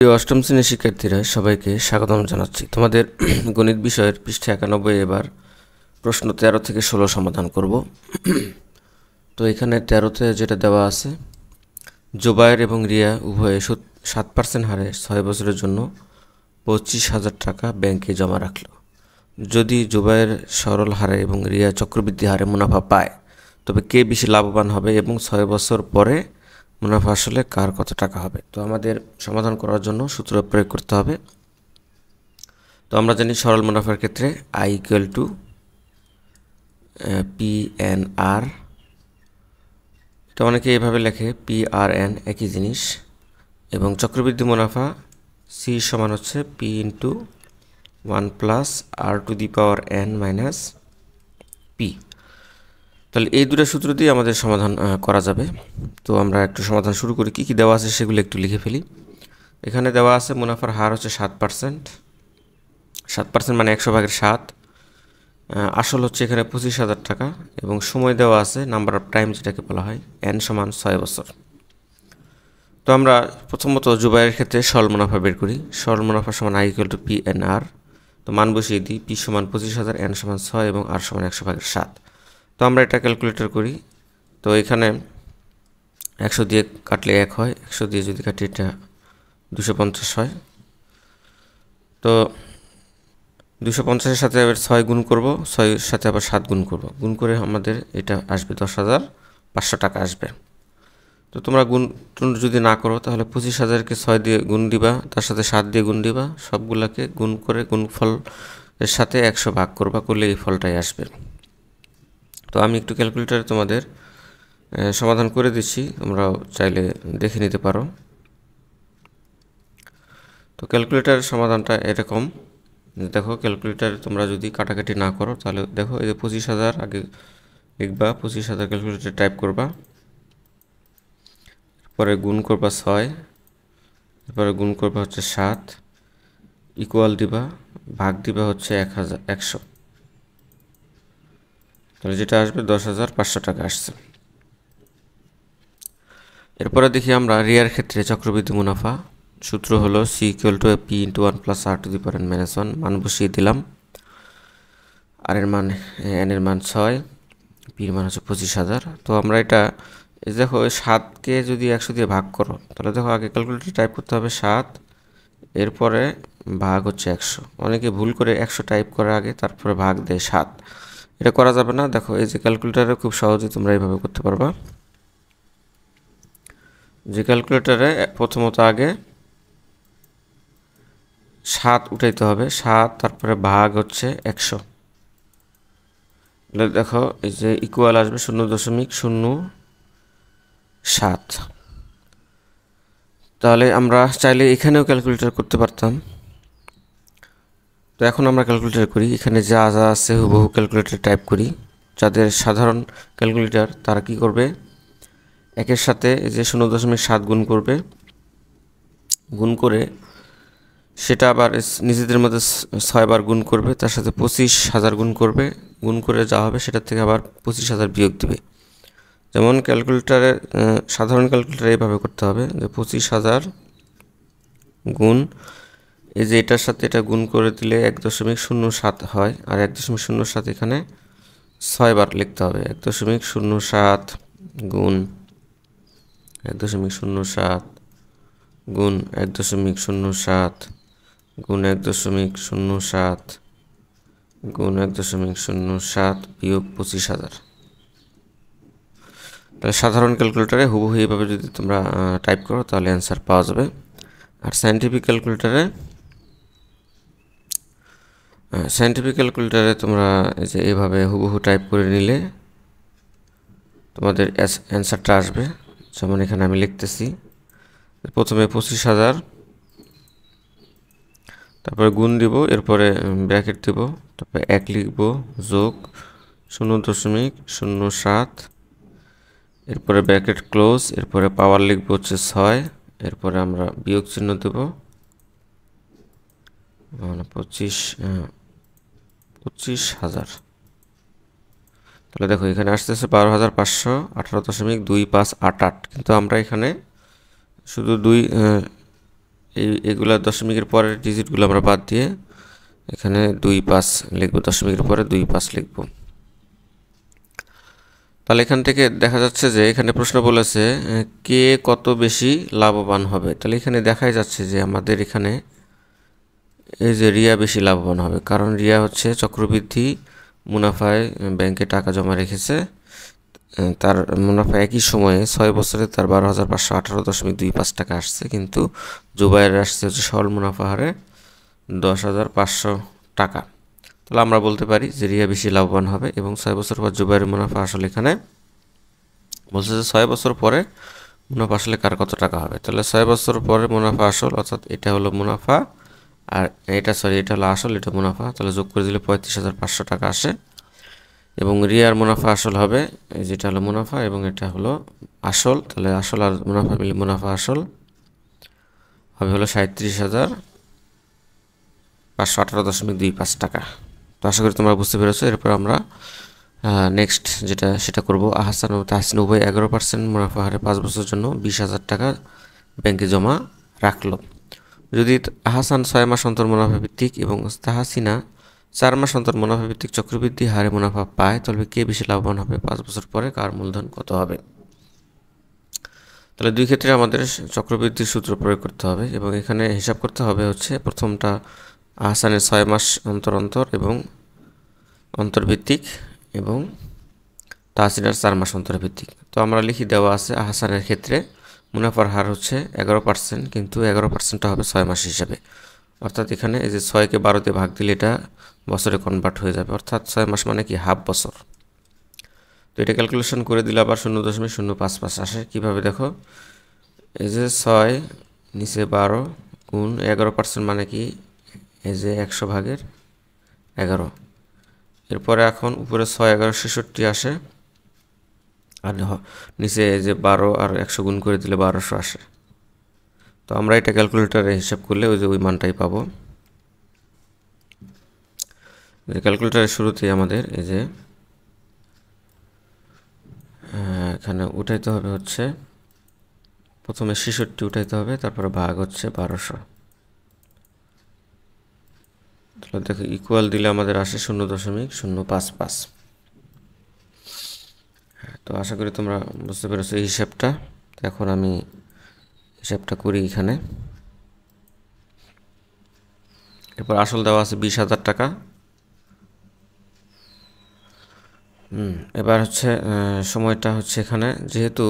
প্রিয় অষ্টম শ্রেণীর শিক্ষার্থীরা সবাইকে স্বাগতম জানাচ্ছি। তোমাদের গণিত বিষয়ের পৃষ্ঠা 91 এবার প্রশ্ন 13 থেকে 16 সমাধান করব। তো এখানে 13তে যেটা দেওয়া আছে, জুবায়ের এবং রিয়া উভয়ে 7% হারে 6 বছরের জন্য 25,000 টাকা ব্যাংকে জমা রাখলো। যদি জুবায়ের সরল হারে এবং রিয়া চক্রবৃদ্ধি হারে মুনাফা পায়, তবে কে বেশি লাভবান হবে এবং 6 বছর পরে মুনাফা আসলে কার কত টাকা হবে? তো আমাদের সমাধান করার জন্য সূত্র প্রয়োগ করতে হবে। তো আমরা জানি সরল মুনাফার ক্ষেত্রে I = PNR। এটা অনেকে এভাবে লেখে PRN, একই জিনিস। এবং চক্রবৃদ্ধি মুনাফা C সমান হচ্ছে P × 1 + R⁴ - P। তাহলে এই দুটো সূত্র দিয়ে আমাদের সমাধান করা যাবে। তো আমরা একটু সমাধান শুরু করি। কী কী দেওয়া আছে সেগুলো একটু লিখে ফেলি। এখানে দেওয়া আছে মুনাফার হার হচ্ছে 7%। 7% মানে 100/7। আসল হচ্ছে এখানে 25,000 টাকা এবং সময় দেওয়া আছে নাম্বার অফ টাইম, যেটাকে বলা হয় n সমান 6 বছর। তো আমরা প্রথমত জুবায়ের ক্ষেত্রে সরল মুনাফা বের করি। সরল মুনাফা সমান I = PNR। তো মান বসিয়ে দিই। P সমান 25,000, n সমান 6 এবং R সমান 100/7। তো আমরা এটা ক্যালকুলেটর করি। তো এখানে 100 দিয়ে কাটলে 1 হয়, 100 দিয়ে যদি কাটি এটা 250 হয়। তো 250-এর সাথে আবার 6 গুণ করব, 6-এর সাথে আবার 7 গুণ করব। গুণ করে আমাদের এটা আসবে 10,500 টাকা আসবে। তো তোমরা গুণ যদি না করো তাহলে 25,000-কে 6 দিয়ে গুণ দিবা, তার সাথে 7 দিয়ে গুণ দিবা, সবগুলাকে গুণ করে গুণফলের সাথে 100 ভাগ করবা, করলে এই ফলটাই আসবে। তো আমি একটু ক্যালকুলেটরে তোমাদের সমাধান করে দিচ্ছি, তোমরাও চাইলে দেখে নিতে পারো। তো ক্যালকুলেটরের সমাধানটা এরকম। দেখো, ক্যালকুলেটরে তোমরা যদি কাটাকাটি না করো তাহলে দেখো, এই যে 25,000 আগে লিখবা, 25,000 ক্যালকুলেটরে টাইপ করবা, পরে গুণ করবা 6, এরপরে গুণ করবা হচ্ছে 7, ইকুয়াল দিবা, ভাগ দিবা হচ্ছে 100। তাহলে যেটা আসবে 10,500 টাকা আসছে। এরপরে দেখি আমরা রিয়ার ক্ষেত্রে চক্রবৃদ্ধি মুনাফা। সূত্র হলো C = P × 1 + R⁴ মান বসিয়ে দিলাম। আর এর মান n এর মান 6, P এর মান হচ্ছে 25,000। তো আমরা এটা দেখো, 7-কে যদি 100 দিয়ে ভাগ করো তাহলে দেখো, আগে ক্যালকুলেটরে টাইপ করতে হবে 7, এরপরে ভাগ হচ্ছে 100। অনেকে ভুল করে 100 টাইপ করে আগে, তারপরে ভাগ দেয় 7। এটা করা যাবে না। দেখো, এই যে ক্যালকুলেটরে খুব সহজে তোমরা এইভাবে করতে পারবা। যে ক্যালকুলেটরে প্রথমত আগে 7 উঠাইতে হবে, 7, তারপরে ভাগ হচ্ছে 100। দেখো, এই যে ইকুয়াল আসবে 0.07। তাহলে আমরা চাইলে এখানেও ক্যালকুলেটর করতে পারতাম। তো এখন আমরা ক্যালকুলেটর করি। এখানে যা যা আছে হুবহু ক্যালকুলেটরে টাইপ করি। যাদের সাধারণ ক্যালকুলেটর তারা কি করবে, একের সাথে এই যে 0.7 গুণ করবে, গুণ করে সেটা আবার নিজেদের মধ্যে 6 বার গুণ করবে, তার সাথে 25,000 গুণ করবে, গুণ করে যা হবে সেটার থেকে আবার 25,000 বিয়োগ দিবে। যেমন ক্যালকুলেটরে, সাধারণ ক্যালকুলেটরে এইভাবে করতে হবে যে 25,000 গুণ, এই যে এটার সাথে এটা গুণ করে দিলে 1.07 হয়, আর 1.07 এখানে 6 বার লিখতে হবে। 1.07 গুণ 1.07 গুণ 1.07 গুণ 1.07 গুণ 1.07 বিয়োগ 25,000। তাহলে সাধারণ ক্যালকুলেটরে হুবহু এইভাবে যদি তোমরা টাইপ করো তাহলে অ্যান্সার পাওয়া যাবে। আর সায়েন্টিফিক ক্যালকুলেটরে তোমরা এই যে এইভাবে হুবহু টাইপ করে নিলে তোমাদের অ্যান্সারটা আসবে। যেমন এখানে আমি লিখতেছি, প্রথমে 25,000, তারপরে গুণ দিব, এরপরে ব্র্যাকেট দিব, তারপরে 1 লিখব, যোগ 0.07, এরপরে ব্র্যাকেট ক্লোজ, এরপরে পাওয়ার লিখব হচ্ছে 6, এরপরে আমরা বিয়োগ চিহ্ন দেব, 25,000। তাহলে দেখো, এখানে আসতেছে 12,518.2588, কিন্তু আমরা এখানে শুধু এগুলা দশমিকের পরের ডিজিটগুলো আমরা বাদ দিয়ে এখানে 2-5 লিখবো, দশমিকের পরে 2-5 লিখবো। তাহলে এখান থেকে দেখা যাচ্ছে যে এখানে প্রশ্ন বলেছে কে কত বেশি লাভবান হবে। তাহলে এখানে দেখাই যাচ্ছে যে আমাদের এখানে এই যে রিয়া বেশি লাভবান হবে, কারণ রিয়া হচ্ছে চক্রবৃদ্ধি মুনাফায় ব্যাংকে টাকা জমা রেখেছে। তার মুনাফা একই সময়ে 6 বছরে তার 12,518.25 টাকা আসছে, কিন্তু জুবাইরের আসছে হচ্ছে সরল মুনাফা হারে 10,500 টাকা। তাহলে আমরা বলতে পারি যে রিয়া বেশি লাভবান হবে। এবং 6 বছর পর জুবাইরের মুনাফা আসলে এখানে বলছে যে 6 বছর পরে মুনাফা আসলে কার কত টাকা হবে। তাহলে 6 বছর পরে মুনাফা আসল, অর্থাৎ এটা হলো মুনাফা, আর এটা হলো আসল, এটা মুনাফা। তাহলে যোগ করে দিলে 35,500 টাকা আসে। এবং রিয়ার মুনাফা আসল হবে, যেটা হলো মুনাফা এবং এটা হলো আসল। তাহলে আসল আর মুনাফা মিলে মুনাফা আসল হবে হলো 37,518.25 টাকা। তো আশা করি তোমরা বুঝতে পেরেছো। এরপর আমরা নেক্সট সেটা করব। আহসান ও তাহসিন উভয় 11% মুনাফা হারে 5 বছরের জন্য 20,000 টাকা ব্যাংকে জমা রাখলো। যদি আহসান 6 মাস অন্তর মুনাফা ভিত্তিক এবং তাহসিনা 4 মাস অন্তর মুনাফা ভিত্তিক চক্রবৃদ্ধি হারে মুনাফা পায়, তবে কে বেশি লাভবান হবে 5 বছর পরে, কার মূলধন কত হবে। তাহলে দুই ক্ষেত্রে আমাদের চক্রবৃদ্ধির সূত্র প্রয়োগ করতে হবে এবং এখানে হিসাব করতে হবে হচ্ছে প্রথমটা আহসানের 6 মাস অন্তর এবং অন্তর্ভিত্তিক এবং তাহসিনার 4 মাস অন্তর্ভিত্তিক। তো আমরা লিখি দেওয়া আছে আহসানের ক্ষেত্রে মুনাফার হার হচ্ছে 11%, কিন্তু 11%টা হবে 6 মাস হিসাবে, অর্থাৎ এখানে এই যে 6কে 12 দিয়ে ভাগ দিলে এটা বছরে কনভার্ট হয়ে যাবে, অর্থাৎ 6 মাস মানে কি হাফ বছর। তো এটা ক্যালকুলেশন করে দিলে আবার 0.055 আসে। কীভাবে দেখো, এই যে 6 নিচে 12 গুণ 11% মানে কি এই যে 100 ভাগের 11। এরপরে এখন উপরে 6 11 66 আসে, আর নিচে এই যে 12 আর 100 গুণ করে দিলে 1200 আসে। তো আমরা এটা ক্যালকুলেটারে হিসাব করলে ওই মানটাই পাবো। ক্যালকুলেটারের শুরুতেই আমাদের এই যে এখানে উঠাইতে হবে হচ্ছে প্রথমে 66 উঠাইতে হবে, তারপরে ভাগ হচ্ছে 1200। তাহলে দেখো ইকুয়াল দিলে আমাদের আসে 0.055। তো আশা করি তোমরা বুঝতে পেরেছো এই হিসাবটা। এখন আমি হিসাবটা করি এখানে। এরপর আসল দেওয়া আছে 20,000 টাকা। এবার হচ্ছে সময়টা হচ্ছে এখানে যেহেতু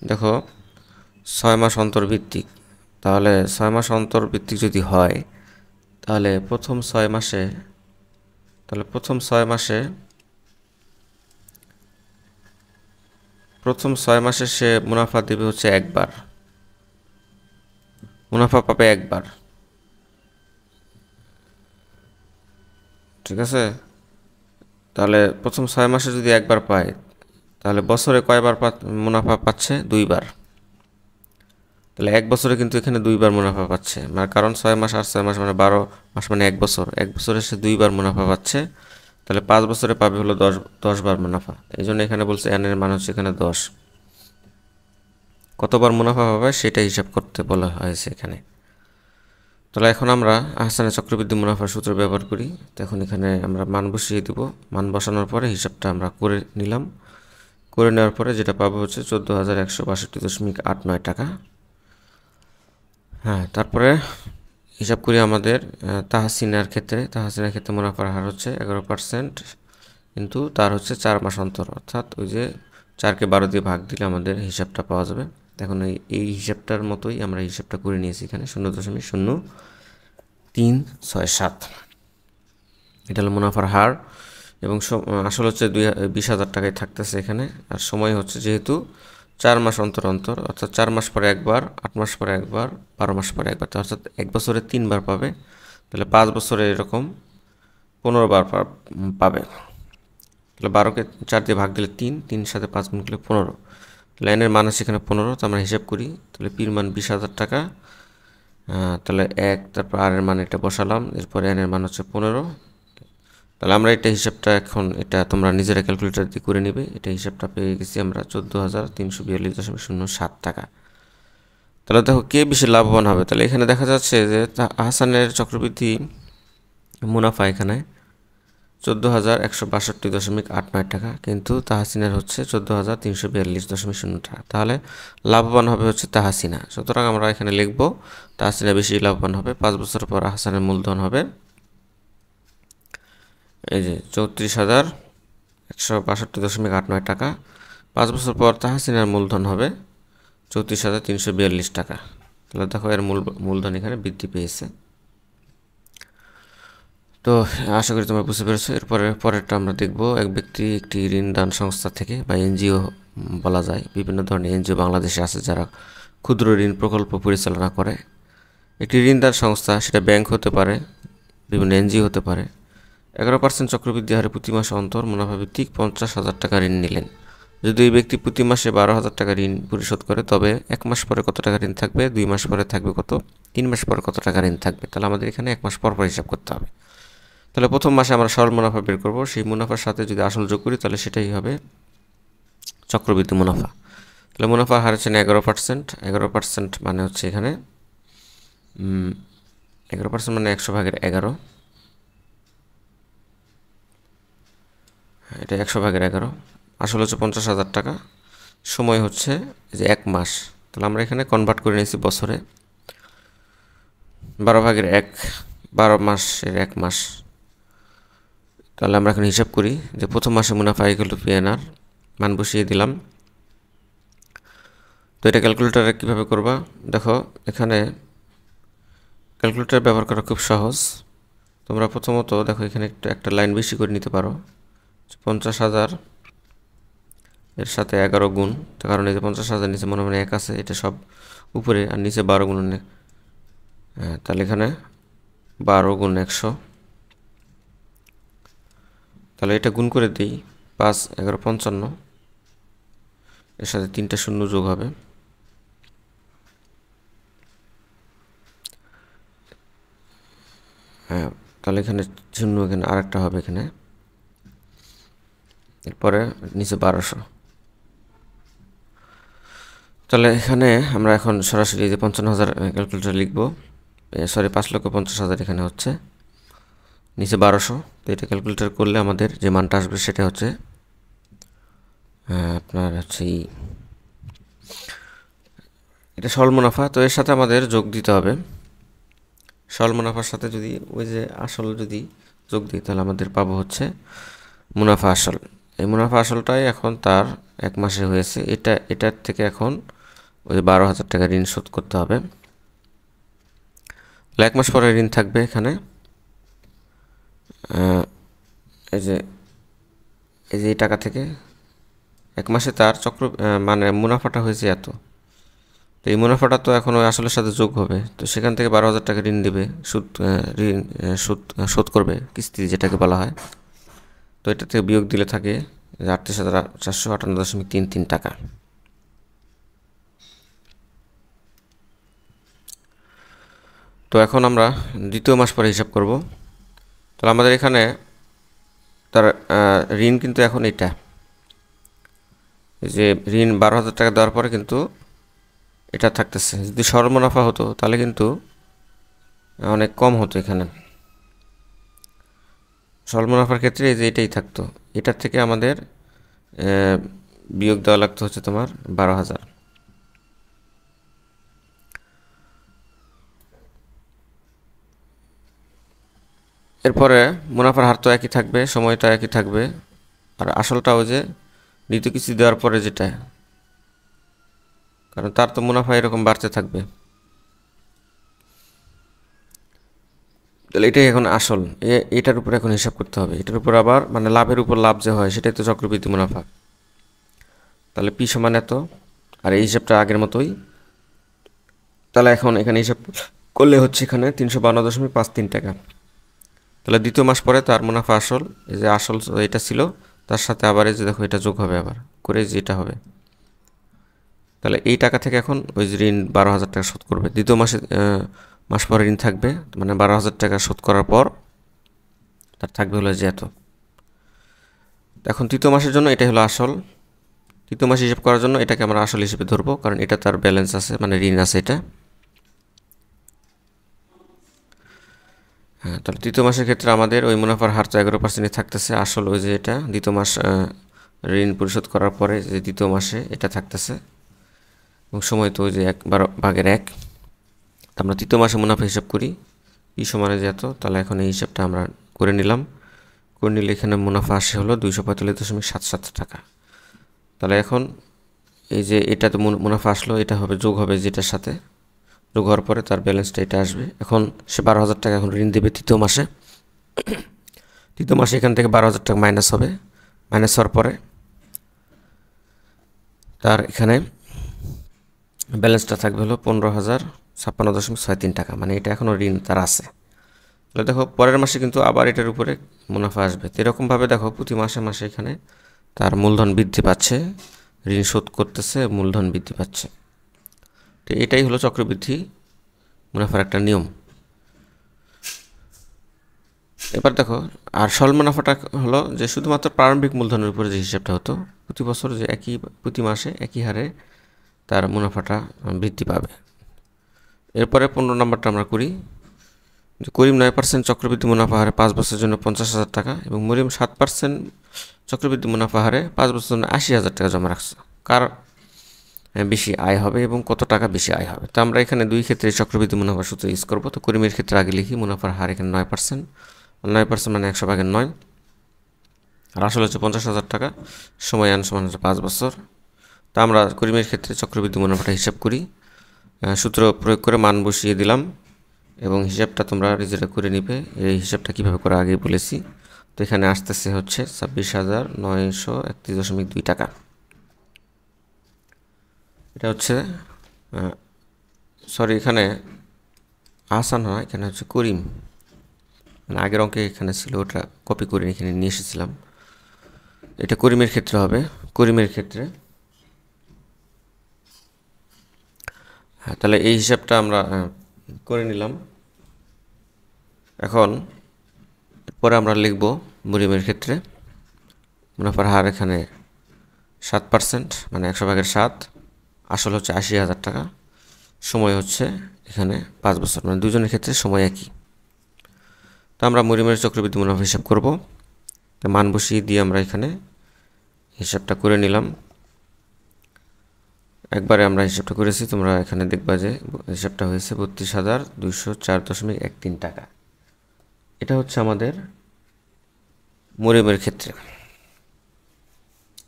দেখো 6 মাস অন্তর্ভিত্তিক, তাহলে 6 মাস অন্তর্ভিত্তিক যদি হয় তাহলে প্রথম 6 মাসে সে মুনাফা দেবে হচ্ছে একবার, মুনাফা পাবে একবার, ঠিক আছে। তাহলে প্রথম 6 মাসে যদি একবার পায়, তাহলে বছরে কয়বার মুনাফা পাচ্ছে? 2বার। তাহলে এক বছরে কিন্তু এখানে 2বার মুনাফা পাচ্ছে, মানে কারণ 6 মাস আর 6 মাস মানে 12 মাস মানে 1 বছর, 1 বছরে সে 2বার মুনাফা পাচ্ছে। তাহলে 5 বছরে পাবে হলো 10 বার মুনাফা। এই জন্য এখানে বলছে এন এর মান হচ্ছে এখানে 10। কতবার মুনাফা পাবে সেটা হিসাব করতে বলা হয়েছে এখানে। তাহলে এখন আমরা আহসানের চক্রবৃদ্ধি মুনাফার সূত্র ব্যবহার করি। তো এখন এখানে আমরা মান বসিয়ে দিব। মান বসানোর পরে হিসাবটা আমরা করে নিলাম। করে নেওয়ার পরে যেটা পাবো হচ্ছে 14,162.89 টাকা। হ্যাঁ, তারপরে হিসাব করি আমাদের তাহসিনার ক্ষেত্রে মুনাফার হার হচ্ছে 11%, কিন্তু তার হচ্ছে 4 মাস অন্তর, অর্থাৎ ওই যে 4কে 12 দিয়ে ভাগ দিলে আমাদের হিসাবটা পাওয়া যাবে। এখন এই হিসাবটার মতোই আমরা হিসাবটা করে নিয়েছি এখানে 0.0367। এটা হলো মুনাফার হার এবং আসল হচ্ছে 20,000 টাকায় থাকতেছে এখানে। আর সময় হচ্ছে যেহেতু 4 মাস অন্তর অর্থাৎ 4 মাস পরে একবার, 8 মাস পরে একবার, 12 মাস পরে একবার, অর্থাৎ 1 বছরে 3বার পাবে। তাহলে 5 বছরে এরকম 15 বার পাবে। তাহলে 12কে 4 দিয়ে ভাগ দিলে 3 সাথে 5 গুণ করলে 15। লাইনের মান আছে এখানে 15। তো আমরা হিসাব করি। তাহলে পির মান 20,000 টাকা। তাহলে 1, তারপর আর এর মান এটা বসালাম, এরপরে এন এর মান হচ্ছে 15। তাহলে আমরা এটা হিসাবটা এখন এটা তোমরা নিজেরা ক্যালকুলেটর দিয়ে করে নিবে। এটা হিসাবটা পেয়ে গেছি আমরা 14,342.07 টাকা। তাহলে দেখো কে বেশি লাভবান হবে। তাহলে এখানে দেখা যাচ্ছে যে হাসানের চক্রবৃদ্ধি মুনাফা এখানে 14,162.89 টাকা, কিন্তু তাহাসিনের হচ্ছে 14,342.0 টাকা। তাহলে লাভবান হবে হচ্ছে তাহাসিনা। সুতরাং আমরা এখানে লিখব তাহাসিনা বেশি লাভবান হবে। 5 বছর পর হাসানের মূলধন হবে এই যে 34,162.89 টাকা। 5 বছর পর তাহাসিনার মূলধন হবে 34,342 টাকা। তাহলে দেখো এর মূলধন এখানে বৃদ্ধি পেয়েছে। তো আশা করি তোমরা বুঝতে পেরেছো। পরেরটা আমরা দেখব, এক ব্যক্তি একটি ঋণদান সংস্থা থেকে বা এনজিও বলা যায়, বিভিন্ন ধরনের এনজিও বাংলাদেশে আছে যারা ক্ষুদ্র ঋণ প্রকল্প পরিচালনা করে। একটি ঋণদান সংস্থা, সেটা ব্যাংক হতে পারে, বিভিন্ন এনজিও হতে পারে, 11% চক্রবৃদ্ধি হারে প্রতি মাসে অন্তর মুনাফা ভিত্তিক 50,000 টাকা ঋণ নিলেন। যদি এই ব্যক্তি প্রতি মাসে 12,000 টাকা ঋণ পরিশোধ করে, তবে 1 মাস পরে কত টাকা ঋণ থাকবে, 2 মাস পরে থাকবে কত, 3 মাস পরে কত টাকা ঋণ থাকবে। তাহলে আমাদের এখানে 1 মাস পর পর হিসাব করতে হবে। তাহলে প্রথম মাসে আমরা সরল মুনাফা বের করব, সেই মুনাফার সাথে যদি আসল যোগ করি তাহলে সেটাই হবে চক্রবৃদ্ধি মুনাফা। তাহলে মুনাফার হার হচ্ছে 11%। 11% মানে হচ্ছে এখানে 11% মানে 100/11। এটা 100/11। আসল হচ্ছে 50,000 টাকা। সময় হচ্ছে যে 1 মাস। তাহলে আমরা এখানে কনভার্ট করে নিয়েছি বছরে। 12/1, 12 মাসের 1 মাস। তাহলে আমরা এখন হিসাব করি যে প্রথম মাসে মুনাফা ইকুয়াল টু পিএনআর, মান বসিয়ে দিলাম। তো এটা ক্যালকুলেটারে কীভাবে করবা দেখো, এখানে ক্যালকুলেটার ব্যবহার করা খুব সহজ। তোমরা প্রথমত দেখো এখানে একটা লাইন বেশি করে নিতে পারো। 50,000 এর সাথে 11 গুণ, কারণ এই যে 50,000 নিচে মনে মনে 1 আছে, এটা সব উপরে, আর নিচে 12 গুণ। তাহলে এখানে 12 গুণ 100। তাহলে এটা গুণ করে দিই, 5, 11, 55। এর সাথে 3টা শূন্য যোগ হবে। হ্যাঁ, তাহলে এখানে শূন্য, এখানে আরেকটা হবে এখানে, এরপরে নিচে 1200। তাহলে এখানে আমরা এখন সরাসরি যে 55,000 ক্যালকুলেটর লিখবো, সরি 5,50,000 এখানে হচ্ছে, নিচে 1200। তো এটা ক্যালকুলেটর করলে আমাদের যে মানটা আসবে সেটা হচ্ছে আপনার হচ্ছে এটা সরল মুনাফা। তো এর সাথে আমাদের যোগ দিতে হবে। সরল মুনাফার সাথে যদি ওই যে আসল যদি যোগ দিই, তাহলে আমাদের পাবো হচ্ছে মুনাফা আসল। এই মুনাফা আসলটাই এখন তার 1 মাসে হয়েছে। এটার থেকে এখন ওই 12,000 টাকা ঋণ শোধ করতে হবে। 1 মাস পরে ঋণ থাকবে এখানে এই যে এই টাকা থেকে 1 মাসে তার মানে মুনাফাটা হয়েছে এত। তো এই মুনাফাটা তো এখন ওই আসলের সাথে যোগ হবে। তো সেখান থেকে 12,000 টাকা ঋণ দেবে, ঋণ শোধ করবে, কিস্তি যেটাকে বলা হয়। তো এটা থেকে বিয়োগ দিলে থাকে 38,458.33 টাকা। তো এখন আমরা দ্বিতীয় মাস পরে হিসাব করব। তাহলে আমাদের এখানে তার ঋণ কিন্তু এখন এটা যে ঋণ 12,000 টাকা দেওয়ার পরে কিন্তু এটা থাকতেছে। যদি সরল মুনাফা হতো তাহলে কিন্তু অনেক কম হতো। এখানে সরল মুনাফার ক্ষেত্রে এই যে এটাই থাকতো, এটার থেকে আমাদের বিয়োগ দেওয়া লাগতো হচ্ছে তোমার 12,000। এরপরে মুনাফার হার তো একই থাকবে, সময়টা একই থাকবে, আর আসলটাও যে দ্বিতীয় কিস্তি দেওয়ার পরে যেটা, কারণ তার তো মুনাফা এরকম বাড়তে থাকবে। তাহলে এটাই এখন আসল, এটার উপর এখন হিসাব করতে হবে। এটার উপর আবার মানে লাভের উপর লাভ যে হয় সেটাই তো চক্রবৃদ্ধি মুনাফা। তাহলে পি সমান এত, আর এই হিসাবটা আগের মতোই। তাহলে এখন এখানে হিসাব করলে হচ্ছে এখানে 352.53 টাকা। তাহলে দ্বিতীয় মাস পরে তার মুনাফা আসল, এই যে আসল এটা ছিল, তার সাথে আবার এই যে দেখো এটা যোগ হবে আবার করে, যে এটা হবে। তাহলে এই টাকা থেকে এখন ওই যে ঋণ 12,000 টাকা শোধ করবে। দ্বিতীয় মাস পরে ঋণ থাকবে, মানে 12,000 টাকা শোধ করার পর তার থাকবে হলো যে এত। এখন তৃতীয় মাসের জন্য এটাই হলো আসল, তৃতীয় মাস হিসাব করার জন্য এটাকে আমরা আসল হিসেবে ধরবো, কারণ এটা তার ব্যালেন্স আছে, মানে ঋণ আছে এটা। হ্যাঁ, তাহলে তৃতীয় মাসের ক্ষেত্রে আমাদের ওই মুনাফার হার তো 11% থাকতেছে। আসল ওই যে এটা দ্বিতীয় মাস ঋণ পরিশোধ করার পরে যে দ্বিতীয় মাসে এটা থাকতেছে, এবং সময় তো ওই যে 1/1। আমরা তৃতীয় মাসে মুনাফা হিসাব করি, ই সমানে যে এত। তাহলে এখন এই হিসাবটা আমরা করে নিলাম। করে নিলে এখানে মুনাফা আসে হলো 245.77 টাকা। তাহলে এখন এই যে এটা তো মুনাফা আসলো, এটা হবে যোগ হবে যেটার সাথে, যোগ হওয়ার পরে তার ব্যালেন্সটা এটা আসবে। এখন সে 12,000 টাকা এখন ঋণ দেবে তৃতীয় মাসে। তৃতীয় মাসে এখান থেকে 12,000 টাকা মাইনাস হবে। মাইনাস হওয়ার পরে তার এখানে ব্যালেন্সটা থাকবে হলো 15,056.63 টাকা, মানে এটা এখনও ঋণ তার আছে। তাহলে দেখো পরের মাসে কিন্তু আবার এটার উপরে মুনাফা আসবে। তো এরকমভাবে দেখো প্রতি মাসে মাসে এখানে তার মূলধন বৃদ্ধি পাচ্ছে, ঋণ শোধ করতেছে, মূলধন বৃদ্ধি পাচ্ছে। তো এটাই হলো চক্রবৃদ্ধি মুনাফার একটা নিয়ম। এবার দেখো আর সরল মুনাফাটা হলো যে শুধুমাত্র প্রারম্ভিক মূলধনের উপরে যে হিসাবটা হতো, প্রতি বছর যে প্রতি মাসে একই হারে তার মুনাফাটা বৃদ্ধি পাবে। এরপরে 15 নম্বরটা আমরা করি, যে করিম 9% চক্রবৃদ্ধি মুনাফা হারে 5 বছরের জন্য 50,000 টাকা, এবং মরিয়ম 7% চক্রবৃদ্ধি মুনাফা হারে 5 বছরের জন্য 80,000 টাকা জমা রাখছে। কার বেশি আয় হবে এবং কত টাকা বেশি আয় হবে? তো আমরা এখানে দুই ক্ষেত্রে চক্রবৃদ্ধি মুনাফার সূত্র ইউজ করবো। তো করিমের ক্ষেত্রে আগে লিখি, মুনাফার হার এখানে 9%, 9% মানে 100/9, আর আসলে হচ্ছে 50,000 টাকা, সময়ান সমান হচ্ছে 5 বছর। তা আমরা করিমের ক্ষেত্রে চক্রবৃদ্ধি মুনাফাটা হিসাব করি। সূত্র প্রয়োগ করে মান বসিয়ে দিলাম, এবং হিসাবটা তোমরা নিজেরা করে নিবে। এই হিসাবটা কীভাবে করে আগেই বলেছি। তো এখানে আসতেছে হচ্ছে 26,931.2 টাকা। এটা হচ্ছে সরি, এখানে আহসান হয়, এখানে হচ্ছে করিম, মানে আগের অঙ্কে এখানে ছিল, ওটা কপি করে এখানে নিয়ে এসেছিলাম। এটা করিমের ক্ষেত্রে হবে। করিমের ক্ষেত্রে তাহলে এই হিসাবটা আমরা করে নিলাম। এখন পরে আমরা লিখব মরিয়মের ক্ষেত্রে মুনাফার হার এখানে 7%, মানে 100/7, আসল হচ্ছে 80,000 টাকা, সময় হচ্ছে এখানে 5 বছর, মানে দুজনের ক্ষেত্রে সময় একই। তো আমরা মরিয়মের চক্রবৃদ্ধি মুনাফা হিসাব করব। তো মান বসিয়ে দিয়ে আমরা এখানে হিসাবটা করে নিলাম। একবারে আমরা হিসাবটা করেছি, তোমরা এখানে দেখবা যে হিসাবটা হয়েছে 32,204.13 টাকা। এটা হচ্ছে আমাদের মরিয়মের ক্ষেত্রে।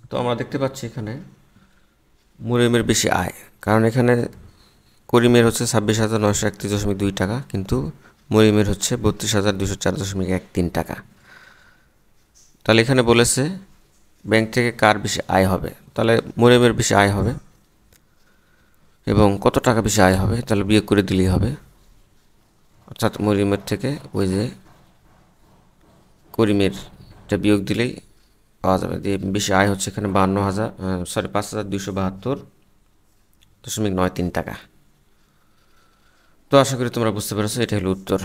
তো আমরা দেখতে পাচ্ছি এখানে মরিয়মের বেশি আয়, কারণ এখানে করিমের হচ্ছে 26,931.2 টাকা, কিন্তু মরিয়মের হচ্ছে 32,204.13 টাকা। তাহলে এখানে বলেছে ব্যাংক থেকে কার বেশি আয় হবে, তাহলে মরিয়মের বেশি আয় হবে। এবং কত টাকা বেশি আয় হবে, তাহলে বিয়োগ করে দিলেই হবে। অর্থাৎ মরিয়মের থেকে ওই যে করিমেরটা বিয়োগ দিলেই পাওয়া যাবে। দিয়ে বেশি আয় হচ্ছে এখানে 5,272.93 টাকা। তো আশা করি তোমরা বুঝতে পেরেছো, এটা হলো উত্তর।